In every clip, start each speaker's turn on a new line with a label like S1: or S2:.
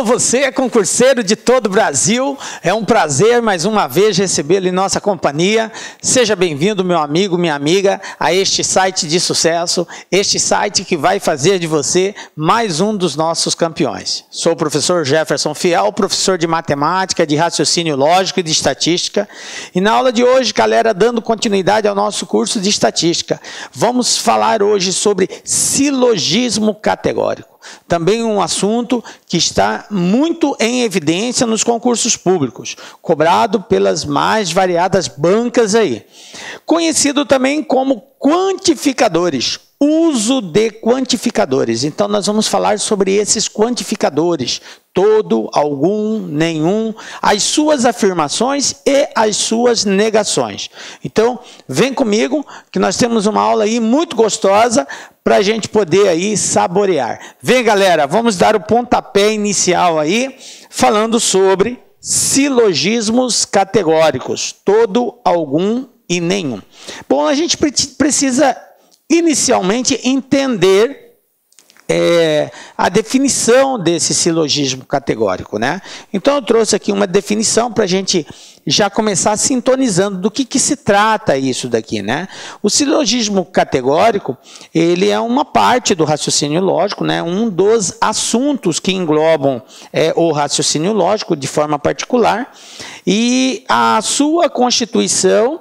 S1: Você é concurseiro de todo o Brasil, é um prazer mais uma vez recebê-lo em nossa companhia. Seja bem-vindo, meu amigo, minha amiga, a este site de sucesso, este site que vai fazer de você mais um dos nossos campeões. Sou o professor Jefferson Fiel, professor de matemática, de raciocínio lógico e de estatística. E na aula de hoje, galera, dando continuidade ao nosso curso de estatística, vamos falar hoje sobre silogismo categórico. Também um assunto que está muito em evidência nos concursos públicos, cobrado pelas mais variadas bancas aí. Conhecido também como quantificadores, uso de quantificadores. Então nós vamos falar sobre esses quantificadores, todo, algum, nenhum, as suas afirmações e as suas negações. Então vem comigo que nós temos uma aula aí muito gostosa para a gente poder aí saborear. Vem, galera, vamos dar o pontapé inicial aí, falando sobre silogismos categóricos, todo, algum e nenhum. Bom, a gente precisa inicialmente entender a definição desse silogismo categórico, né? Então eu trouxe aqui uma definição para a gente já começar sintonizando do que se trata isso daqui, né? O silogismo categórico, ele é uma parte do raciocínio lógico, né? Um dos assuntos que englobam o raciocínio lógico de forma particular, e a sua constituição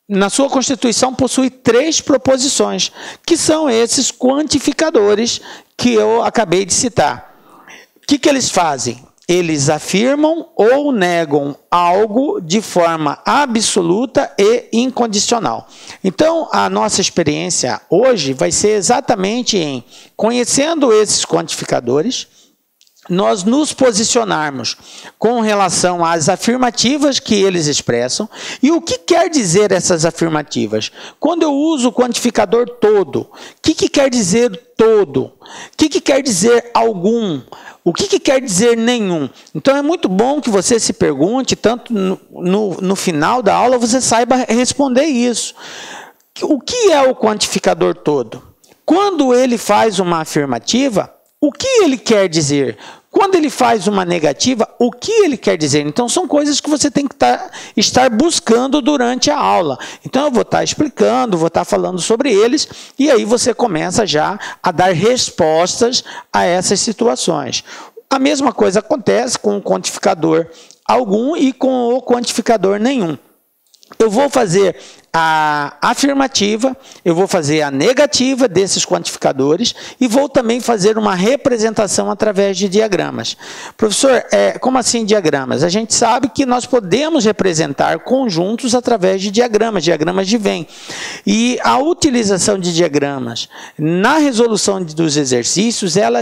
S1: na sua constituição possui 3 proposições, que são esses quantificadores que eu acabei de citar. O que eles fazem? Eles afirmam ou negam algo de forma absoluta e incondicional. Então, a nossa experiência hoje vai ser exatamente em, conhecendo esses quantificadores, nós nos posicionarmos com relação às afirmativas que eles expressam. E o que quer dizer essas afirmativas? Quando eu uso o quantificador todo, o que quer dizer todo? O que quer dizer algum? O que quer dizer nenhum? Então é muito bom que você se pergunte, tanto no final da aula você saiba responder isso. O que é o quantificador todo? Quando ele faz uma afirmativa, o que ele quer dizer? Quando ele faz uma negativa, o que ele quer dizer? Então, são coisas que você tem que estar buscando durante a aula. Então, eu vou estar explicando, vou estar falando sobre eles, e aí você começa já a dar respostas a essas situações. A mesma coisa acontece com o quantificador algum e com o quantificador nenhum. Eu vou fazer a afirmativa, eu vou fazer a negativa desses quantificadores e vou também fazer uma representação através de diagramas. Professor, como assim diagramas? A gente sabe que nós podemos representar conjuntos através de diagramas de Venn. E a utilização de diagramas na resolução dos exercícios, ela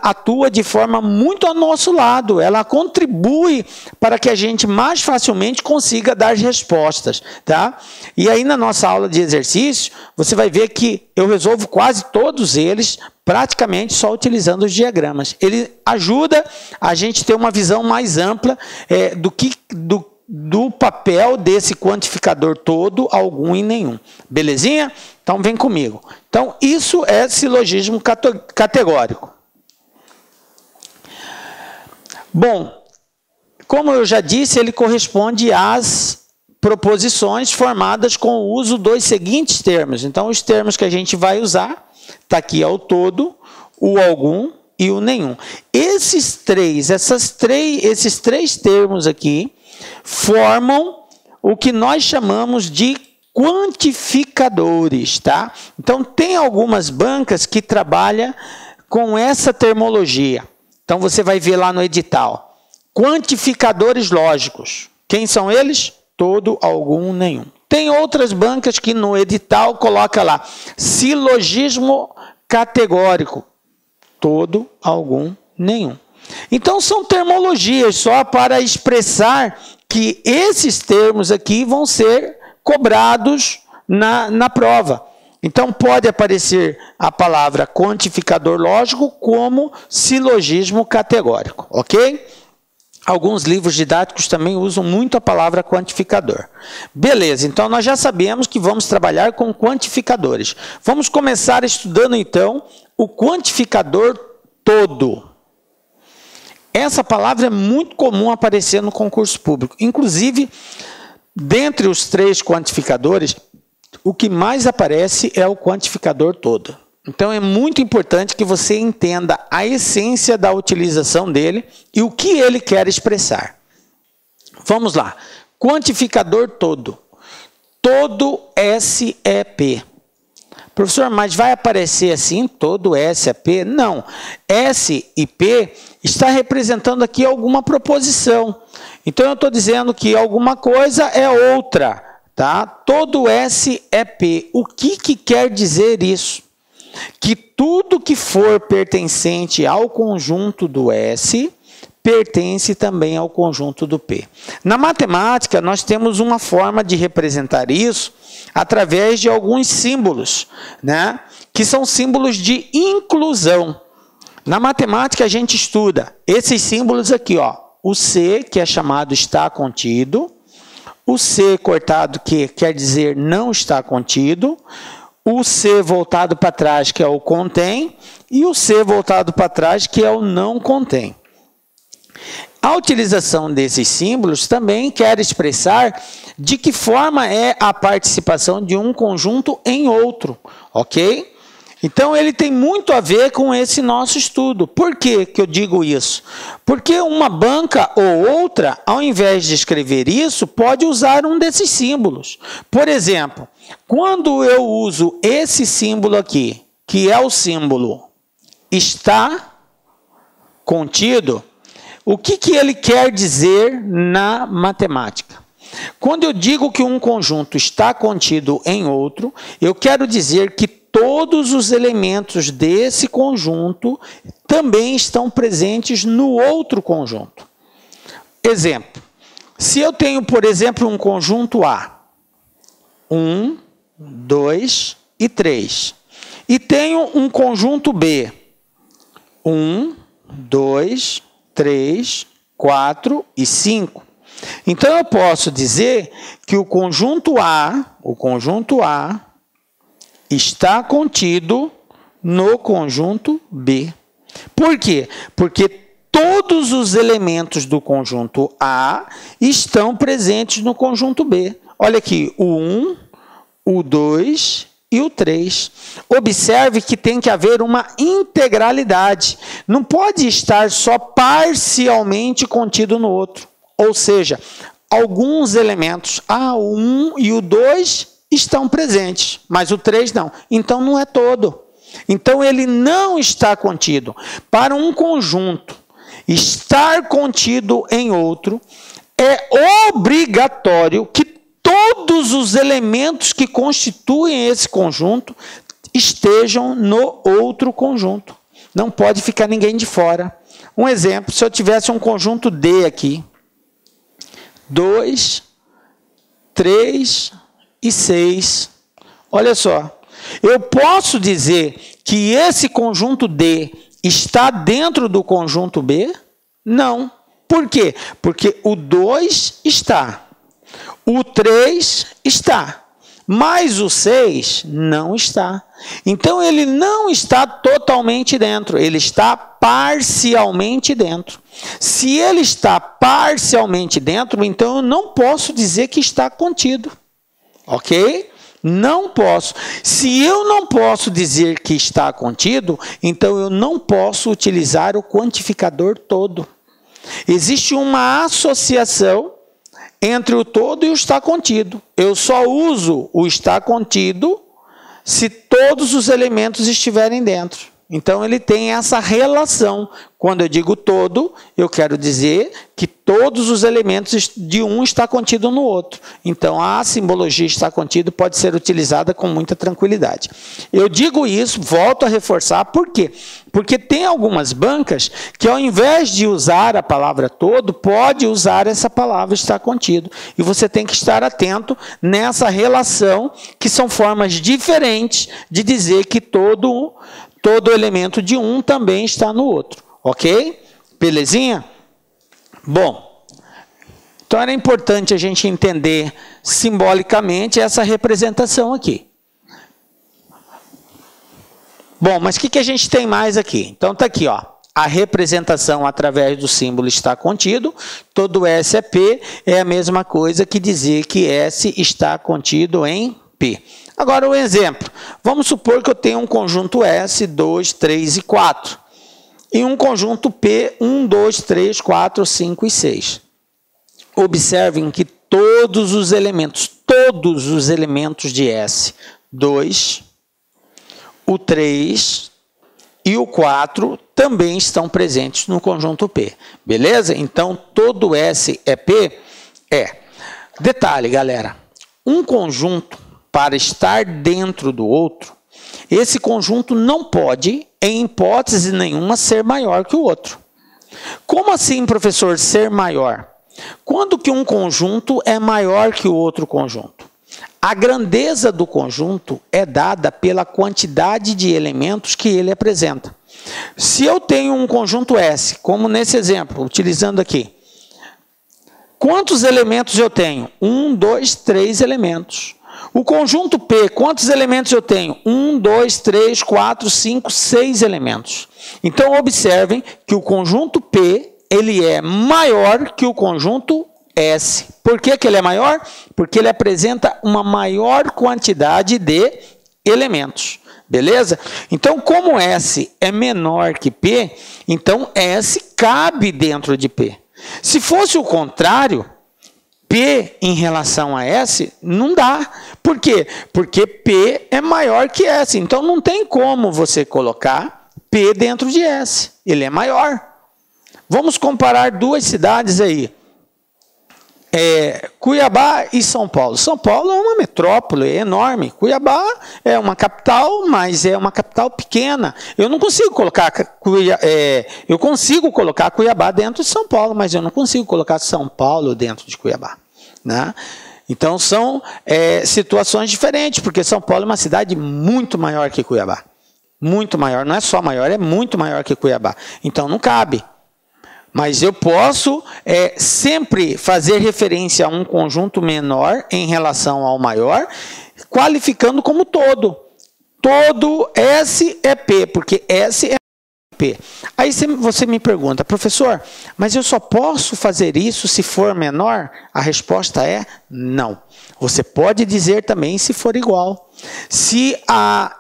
S1: atua de forma muito ao nosso lado, ela contribui para que a gente mais facilmente consiga dar respostas, tá? E aí na nossa aula de exercício, você vai ver que eu resolvo quase todos eles praticamente só utilizando os diagramas. Ele ajuda a gente ter uma visão mais ampla do papel desse quantificador todo, algum e nenhum. Belezinha? Então vem comigo. Então isso é silogismo categórico. Bom, como eu já disse, ele corresponde às proposições formadas com o uso dos seguintes termos. Então, os termos que a gente vai usar, está aqui o todo, o algum e o nenhum. Esses três termos aqui formam o que nós chamamos de quantificadores, tá? Então, tem algumas bancas que trabalham com essa termologia. Então, você vai ver lá no edital. Quantificadores lógicos. Quem são eles? Todo, algum, nenhum. Tem outras bancas que no edital coloca lá silogismo categórico. Todo, algum, nenhum. Então são termologias só para expressar que esses termos aqui vão ser cobrados na prova. Então pode aparecer a palavra quantificador lógico como silogismo categórico, ok? Alguns livros didáticos também usam muito a palavra quantificador. Beleza, então nós já sabemos que vamos trabalhar com quantificadores. Vamos começar estudando então o quantificador todo. Essa palavra é muito comum aparecer no concurso público. Inclusive, dentre os 3 quantificadores, o que mais aparece é o quantificador todo. Então, é muito importante que você entenda a essência da utilização dele e o que ele quer expressar. Vamos lá. Quantificador todo. Todo SEP. Professor, mas vai aparecer assim, todo SEP? Não. S e P está representando aqui alguma proposição. Então, eu estou dizendo que alguma coisa é outra. Tá? Todo SEP. O que quer dizer isso? Que tudo que for pertencente ao conjunto do S pertence também ao conjunto do P. Na matemática, nós temos uma forma de representar isso através de alguns símbolos, né? Que são símbolos de inclusão. Na matemática, a gente estuda esses símbolos aqui, ó. O C, que é chamado está contido, o C cortado, que quer dizer não está contido, o C voltado para trás, que é o contém, e o C voltado para trás, que é o não contém. A utilização desses símbolos também quer expressar de que forma é a participação de um conjunto em outro, ok? Então, ele tem muito a ver com esse nosso estudo. Por que eu digo isso? Porque uma banca ou outra, ao invés de escrever isso, pode usar um desses símbolos. Por exemplo, quando eu uso esse símbolo aqui, que é o símbolo está contido, o que ele quer dizer na matemática? Quando eu digo que um conjunto está contido em outro, eu quero dizer que todos os elementos desse conjunto também estão presentes no outro conjunto. Exemplo, se eu tenho, por exemplo, um conjunto A, 1, 2 e 3, e tenho um conjunto B, 1, 2, 3, 4 e 5. Então, eu posso dizer que o conjunto A está contido no conjunto B. Por quê? Porque todos os elementos do conjunto A estão presentes no conjunto B. Olha aqui, o 1, o 2 e o 3. Observe que tem que haver uma integralidade. Não pode estar só parcialmente contido no outro. Ou seja, alguns elementos, o 1 e o 2 estão presentes, mas o 3 não. Então, não é todo. Então, ele não está contido. Para um conjunto estar contido em outro, é obrigatório que todos os elementos que constituem esse conjunto estejam no outro conjunto. Não pode ficar ninguém de fora. Um exemplo, se eu tivesse um conjunto D aqui, 2, 3 e 6. Olha só, eu posso dizer que esse conjunto D está dentro do conjunto B? Não. Por quê? Porque o 2 está, o 3 está, mas o 6 não está. Então, ele não está totalmente dentro, ele está parcialmente dentro. Se ele está parcialmente dentro, então eu não posso dizer que está contido. Ok? Não posso. Se eu não posso dizer que está contido, então eu não posso utilizar o quantificador todo. Existe uma associação entre o todo e o está contido. Eu só uso o está contido se todos os elementos estiverem dentro. Então, ele tem essa relação. Quando eu digo todo, eu quero dizer que todos os elementos de um está contido no outro. Então, a simbologia está contido pode ser utilizada com muita tranquilidade. Eu digo isso, volto a reforçar, por quê? Porque tem algumas bancas que, ao invés de usar a palavra todo, pode usar essa palavra está contido. E você tem que estar atento nessa relação, que são formas diferentes de dizer que todo elemento de um também está no outro. Ok? Belezinha? Bom, então era importante a gente entender simbolicamente essa representação aqui. Bom, mas o que a gente tem mais aqui? Então, está aqui, ó. a representação através do símbolo está contido, todo S é P, é a mesma coisa que dizer que S está contido em P. Agora, um exemplo. Vamos supor que eu tenho um conjunto S, 2, 3 e 4. E um conjunto P, 1, 2, 3, 4, 5 e 6. Observem que todos os elementos de S, 2, o 3 e o 4 também estão presentes no conjunto P. Beleza? Então, todo S é P? É. Detalhe, galera. Um conjunto, para estar dentro do outro, esse conjunto não pode, em hipótese nenhuma, ser maior que o outro. Como assim, professor, ser maior? Quando que um conjunto é maior que o outro conjunto? A grandeza do conjunto é dada pela quantidade de elementos que ele apresenta. Se eu tenho um conjunto S, como nesse exemplo, utilizando aqui, quantos elementos eu tenho? 1, 2, 3 elementos. O conjunto P, quantos elementos eu tenho? 1, 2, 3, 4, 5, 6 elementos. Então, observem que o conjunto P, ele é maior que o conjunto S. Por que que ele é maior? Porque ele apresenta uma maior quantidade de elementos. Beleza? Então, como S é menor que P, então S cabe dentro de P. Se fosse o contrário, P em relação a S, não dá. Por quê? Porque P é maior que S. Então, não tem como você colocar P dentro de S. Ele é maior. Vamos comparar duas cidades aí. Cuiabá e São Paulo. São Paulo é uma metrópole enorme. Cuiabá é uma capital, mas é uma capital pequena. Eu não consigo colocar eu consigo colocar Cuiabá dentro de São Paulo, mas eu não consigo colocar São Paulo dentro de Cuiabá, né? Então são situações diferentes, porque São Paulo é uma cidade muito maior que Cuiabá. Muito maior, não é só maior, é muito maior que Cuiabá. Então não cabe. Mas eu posso sempre fazer referência a um conjunto menor em relação ao maior, qualificando como todo. Todo S é P, porque S é P. Aí você me pergunta, professor, mas eu só posso fazer isso se for menor? A resposta é não. Você pode dizer também se for igual. Se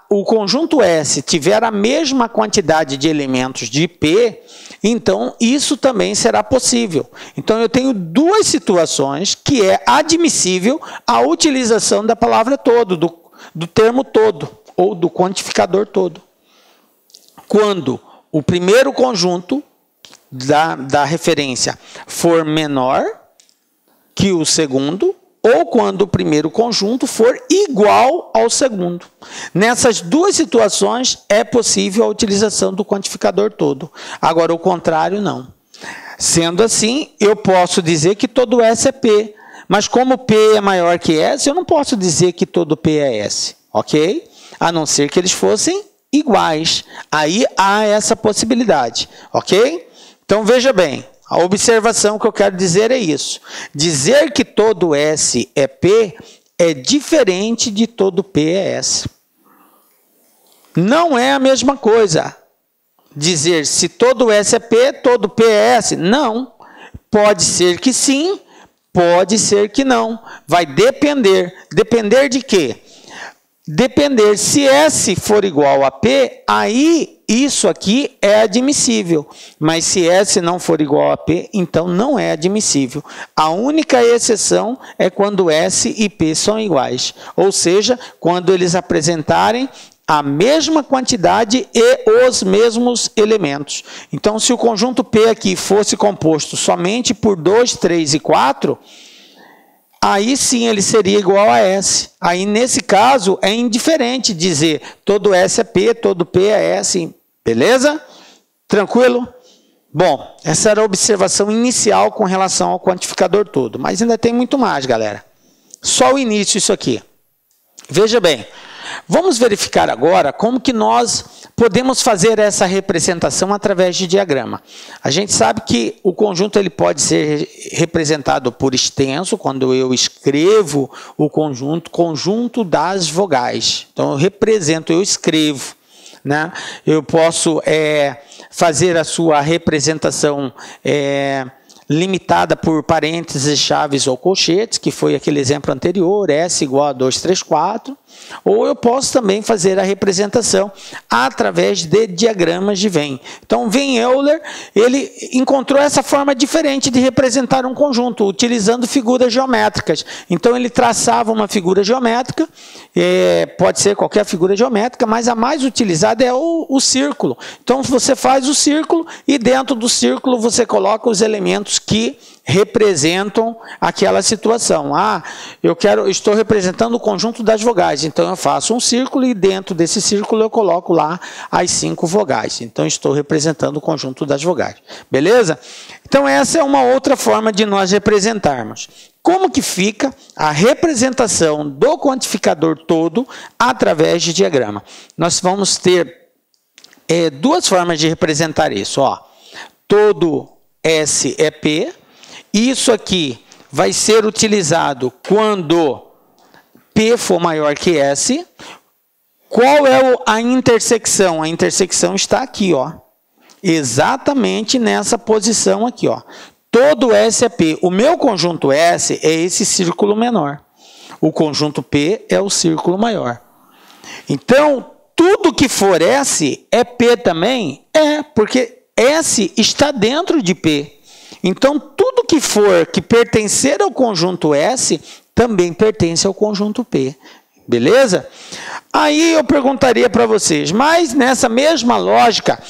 S1: o conjunto S tiver a mesma quantidade de elementos de P, então isso também será possível. Então eu tenho duas situações que é admissível a utilização da palavra todo, do termo todo, ou do quantificador todo. Quando o primeiro conjunto da referência for menor que o segundo, ou quando o primeiro conjunto for igual ao segundo. Nessas duas situações é possível a utilização do quantificador todo. Agora, o contrário, não. Sendo assim, eu posso dizer que todo S é P, mas como P é maior que S, eu não posso dizer que todo P é S, ok? A não ser que eles fossem iguais. Aí há essa possibilidade, ok? Então, veja bem. A observação que eu quero dizer é isso. Dizer que todo S é P é diferente de todo P é S. Não é a mesma coisa. Dizer se todo S é P, todo P é S. Não. Pode ser que sim, pode ser que não. Vai depender. Depender de quê? Depender, se S for igual a P, aí isso aqui é admissível. Mas se S não for igual a P, então não é admissível. A única exceção é quando S e P são iguais. Ou seja, quando eles apresentarem a mesma quantidade e os mesmos elementos. Então, se o conjunto P aqui fosse composto somente por 2, 3 e 4... aí sim ele seria igual a S. Aí, nesse caso, é indiferente dizer todo S é P, todo P é S. Beleza? Tranquilo? Bom, essa era a observação inicial com relação ao quantificador todo. Mas ainda tem muito mais, galera. Só o início isso aqui. Veja bem, vamos verificar agora como que nós podemos fazer essa representação através de diagrama. A gente sabe que o conjunto ele pode ser representado por extenso, quando eu escrevo o conjunto das vogais. Então, eu escrevo, né? Eu posso fazer a sua representação limitada por parênteses, chaves ou colchetes, que foi aquele exemplo anterior, S igual a 2, 3, 4. Ou eu posso também fazer a representação através de diagramas de Venn. Então, Venn-Euler, ele encontrou essa forma diferente de representar um conjunto, utilizando figuras geométricas. Então, ele traçava uma figura geométrica, pode ser qualquer figura geométrica, mas a mais utilizada é o círculo. Então, você faz o círculo e dentro do círculo você coloca os elementos que representam aquela situação. Estou representando o conjunto das vogais, então eu faço um círculo e dentro desse círculo eu coloco lá as 5 vogais. Então estou representando o conjunto das vogais. Beleza? Então essa é uma outra forma de nós representarmos. Como que fica a representação do quantificador todo através de diagrama? Nós vamos ter duas formas de representar isso. Todo S é P. Isso aqui vai ser utilizado quando P for maior que S. Qual é a intersecção? A intersecção está aqui, exatamente nessa posição aqui. Todo S é P. O meu conjunto S é esse círculo menor. O conjunto P é o círculo maior. Então, tudo que for S é P também? Porque S está dentro de P. Então, tudo que pertencer ao conjunto S, também pertence ao conjunto P. Beleza? Aí eu perguntaria para vocês, mas nessa mesma lógica,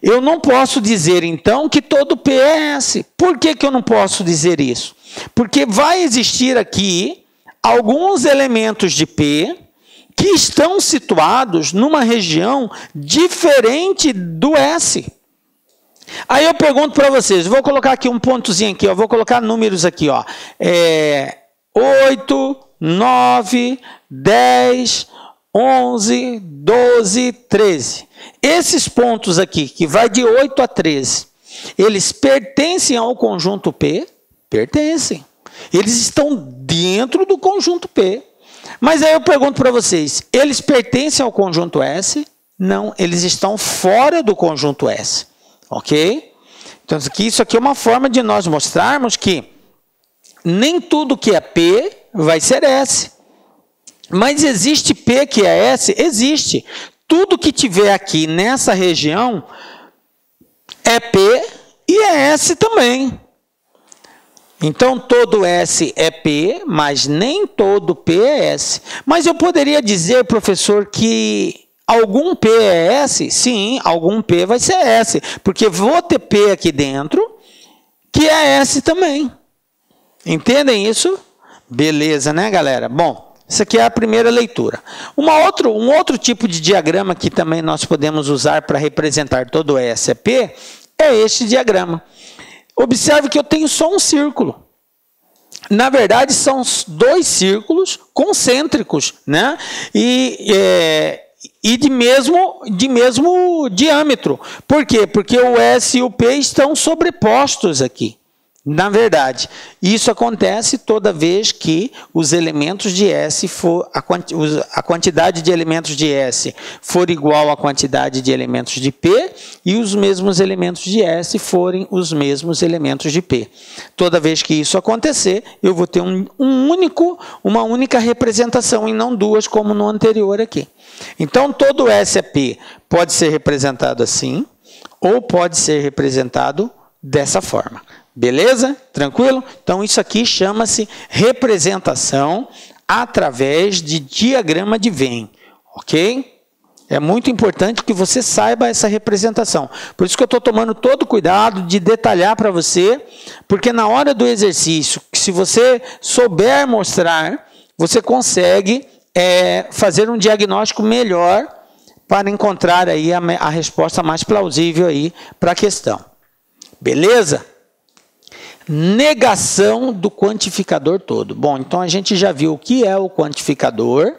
S1: eu não posso dizer então que todo P é S. Por que eu não posso dizer isso? Porque vai existir aqui alguns elementos de P que estão situados numa região diferente do S. Aí eu pergunto para vocês, vou colocar aqui um pontozinho aqui, vou colocar números aqui, 8, 9, 10, 11, 12, 13. Esses pontos aqui, que vai de 8 a 13, eles pertencem ao conjunto P? Pertencem. Eles estão dentro do conjunto P. Mas aí eu pergunto para vocês, eles pertencem ao conjunto S? Não, eles estão fora do conjunto S. Ok? Então, isso aqui é uma forma de nós mostrarmos que nem tudo que é P vai ser S. Mas existe P que é S? Existe. Tudo que tiver aqui nessa região é P e é S também. Então, todo S é P, mas nem todo P é S. Mas eu poderia dizer, professor, que algum P é S? Sim, algum P vai ser S, porque vou ter P aqui dentro, que é S também. Entendem isso? Beleza, né, galera? Bom, isso aqui é a primeira leitura. Um outro tipo de diagrama que também nós podemos usar para representar todo S é P, é este diagrama. Observe que eu tenho só um círculo. Na verdade, são 2 círculos concêntricos, né? E de mesmo diâmetro. Por quê? Porque o S e o P estão sobrepostos aqui. Na verdade, isso acontece toda vez que os elementos de S a quantidade de elementos de S for igual à quantidade de elementos de P e os mesmos elementos de S forem os mesmos elementos de P. Toda vez que isso acontecer, eu vou ter uma única representação e não duas como no anterior aqui. Então, todo S é P pode ser representado assim ou pode ser representado dessa forma. Beleza? Tranquilo? Então, isso aqui chama-se representação através de diagrama de Venn. Ok? É muito importante que você saiba essa representação. Por isso que eu estou tomando todo o cuidado de detalhar para você, porque na hora do exercício, se você souber mostrar, você consegue fazer um diagnóstico melhor para encontrar aí a resposta mais plausível aí para a questão. Beleza? Negação do quantificador todo. Bom, então a gente já viu o que é o quantificador,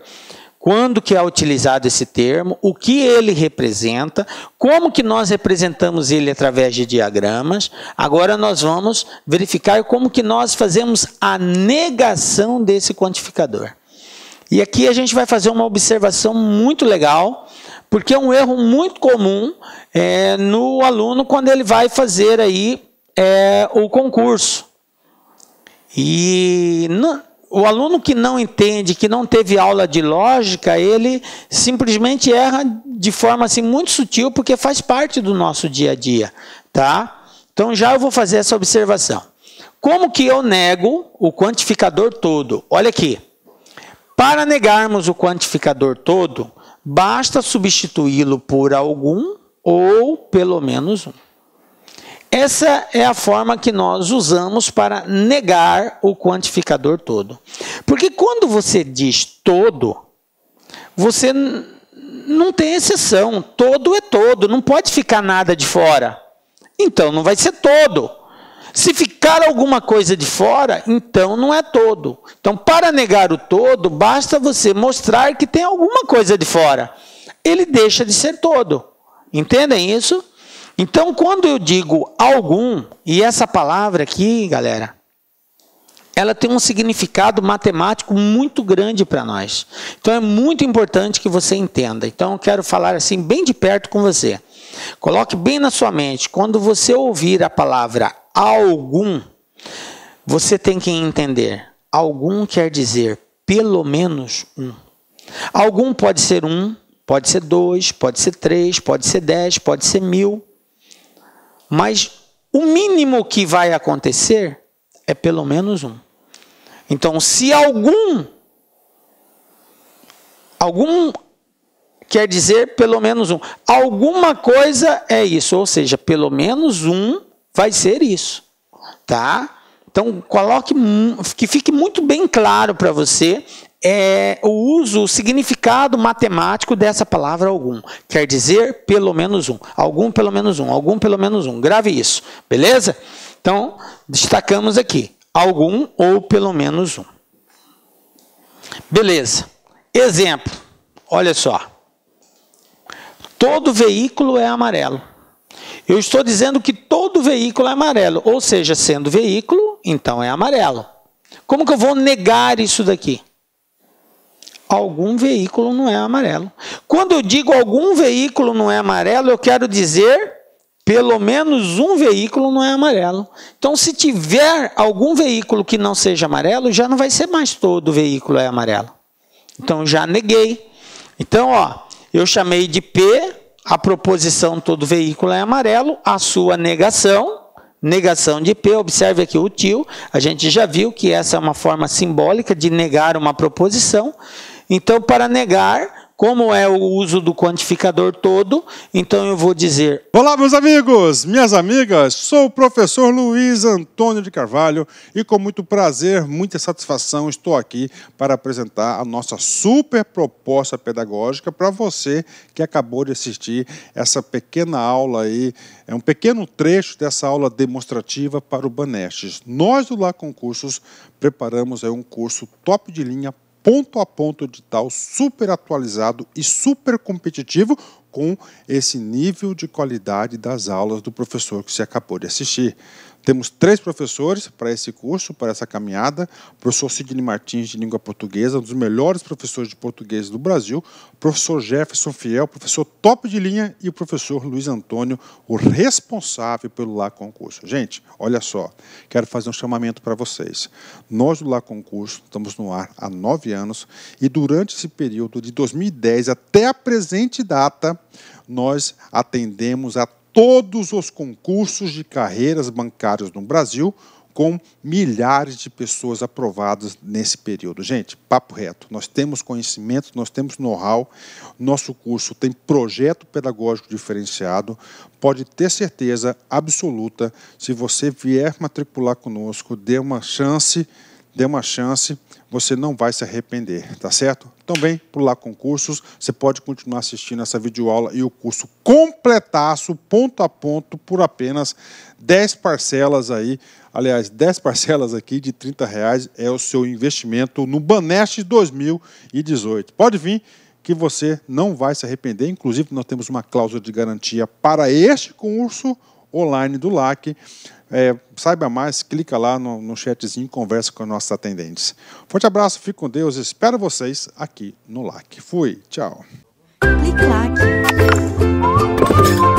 S1: quando que é utilizado esse termo, o que ele representa, como que nós representamos ele através de diagramas. Agora nós vamos verificar como que nós fazemos a negação desse quantificador. E aqui a gente vai fazer uma observação muito legal Porque é um erro muito comum no aluno quando ele vai fazer aí o concurso. E o aluno que não entende, que não teve aula de lógica, ele simplesmente erra de forma assim, muito sutil, porque faz parte do nosso dia a dia. Tá? Então já eu vou fazer essa observação. Como que eu nego o quantificador todo? Olha aqui. Para negarmos o quantificador todo, basta substituí-lo por algum ou pelo menos um. Essa é a forma que nós usamos para negar o quantificador todo. Porque quando você diz todo, você não tem exceção. Todo é todo, não pode ficar nada de fora. Então não vai ser todo. Se ficar alguma coisa de fora, então não é todo. Então, para negar o todo, basta você mostrar que tem alguma coisa de fora. Ele deixa de ser todo. Entendem isso? Então, quando eu digo algum, e essa palavra aqui, galera, ela tem um significado matemático muito grande para nós. Então, é muito importante que você entenda. Então, eu quero falar assim, bem de perto com você. Coloque bem na sua mente, quando você ouvir a palavra algum, você tem que entender. Algum quer dizer pelo menos um. Algum pode ser 1, pode ser 2, pode ser 3, pode ser 10, pode ser 1000. Mas o mínimo que vai acontecer é pelo menos um. Então, se algum quer dizer pelo menos um. Alguma coisa é isso, ou seja, pelo menos um vai ser isso. Tá? Então, coloque, que fique muito bem claro para você o significado matemático dessa palavra algum. Quer dizer pelo menos um. Algum pelo menos um. Algum pelo menos um. Grave isso. Beleza? Então, destacamos aqui. Algum ou pelo menos um. Beleza. Exemplo. Olha só. Todo veículo é amarelo. Eu estou dizendo que todo veículo é amarelo. Ou seja, sendo veículo, então é amarelo. Como que eu vou negar isso daqui? Algum veículo não é amarelo. Quando eu digo algum veículo não é amarelo, eu quero dizer pelo menos um veículo não é amarelo. Então, se tiver algum veículo que não seja amarelo, já não vai ser mais todo veículo é amarelo. Então, já neguei. Então, ó, eu chamei de P, a proposição todo veículo é amarelo, a sua negação de P, observe aqui o tio, a gente já viu que essa é uma forma simbólica de negar uma proposição. Então, para negar, como é o uso do quantificador todo, então eu vou dizer...
S2: Olá, meus amigos, minhas amigas, sou o professor Luiz Antônio de Carvalho e com muito prazer, muita satisfação, estou aqui para apresentar a nossa super proposta pedagógica para você que acabou de assistir essa pequena aula aí, é um pequeno trecho dessa aula demonstrativa para o Banestes. Nós do Lá Concursos preparamos aí um curso top de linha, ponto a ponto edital, super atualizado e super competitivo com esse nível de qualidade das aulas do professor que você acabou de assistir. Temos 3 professores para esse curso, para essa caminhada. O professor Sidney Martins, de língua portuguesa, um dos melhores professores de português do Brasil. O professor Jefferson Fiel, professor top de linha. E o professor Luiz Antônio, o responsável pelo Lá Concurso. Gente, olha só, quero fazer um chamamento para vocês. Nós do Lá Concurso estamos no ar há 9 anos e durante esse período de 2010 até a presente data, nós atendemos a todos os concursos de carreiras bancárias no Brasil, com milhares de pessoas aprovadas nesse período. Gente, papo reto, nós temos conhecimento, nós temos know-how, nosso curso tem projeto pedagógico diferenciado, pode ter certeza absoluta, se você vier matricular conosco, dê uma chance, você não vai se arrepender, tá certo? Então vem para o Lá Concursos, você pode continuar assistindo essa videoaula e o curso completaço, ponto a ponto, por apenas 10 parcelas aí. Aliás, 10 parcelas aqui de R$30 é o seu investimento no Banestes 2018. Pode vir que você não vai se arrepender. Inclusive, nós temos uma cláusula de garantia para este curso online do LAC. Saiba mais, clica lá no chatzinho e conversa com nossos atendentes. Forte abraço, fique com Deus, espero vocês aqui no LAC. Fui, tchau.
S3: Clique-claque.